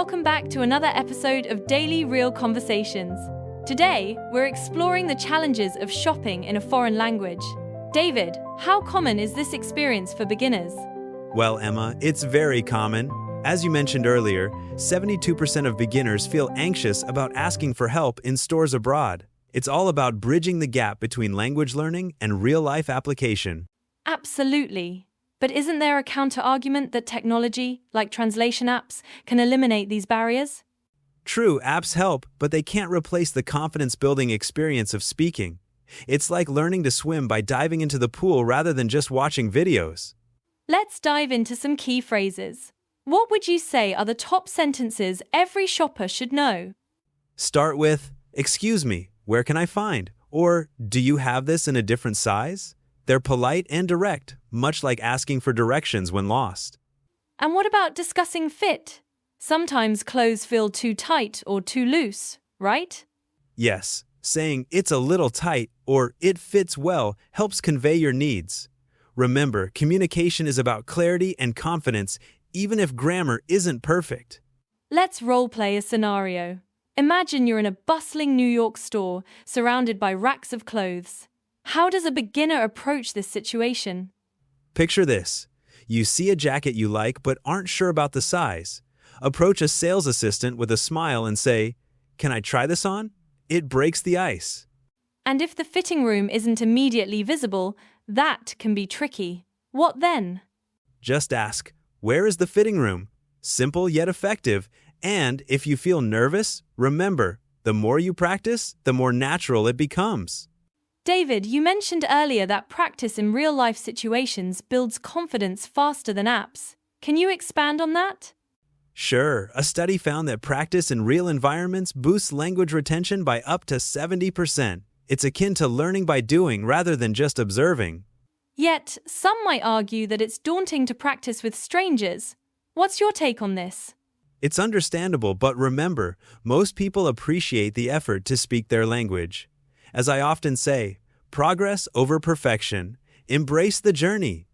welcome back to another episode of Daily Real Conversations. Today, we're exploring the challenges of shopping in a foreign language. David, how common is this experience for beginners? Well, Emma, it's very common. As you mentioned earlier, 72% of beginners feel anxious about asking for help in stores abroad. It's all about bridging the gap between language learning and real-life application. Absolutely. But isn't there a counter-argument that technology, like translation apps, can eliminate these barriers? True, apps help, but they can't replace the confidence-building experience of speaking. It's like learning to swim by diving into the pool rather than just watching videos. Let's dive into some key phrases. What would you say are the top sentences every shopper should know? Start with, "Excuse me, where can I find?" Or, "Do you have this in a different size?" They're polite and direct, much like asking for directions when lost. And what about discussing fit? Sometimes clothes feel too tight or too loose, right? Yes, saying "it's a little tight" or "it fits well" helps convey your needs. Remember, communication is about clarity and confidence, even if grammar isn't perfect. Let's role-play a scenario. Imagine you're in a bustling New York store, surrounded by racks of clothes. How does a beginner approach this situation? Picture this. You see a jacket you like but aren't sure about the size. Approach a sales assistant with a smile and say, "Can I try this on?" It breaks the ice. And if the fitting room isn't immediately visible, that can be tricky. What then? Just ask, "Where is the fitting room?" Simple yet effective. And if you feel nervous, remember, the more you practice, the more natural it becomes. David, you mentioned earlier that practice in real-life situations builds confidence faster than apps. Can you expand on that? Sure, a study found that practice in real environments boosts language retention by up to 70%. It's akin to learning by doing rather than just observing. Yet, some might argue that it's daunting to practice with strangers. What's your take on this? It's understandable, but remember, most people appreciate the effort to speak their language. As I often say, progress over perfection. Embrace the journey.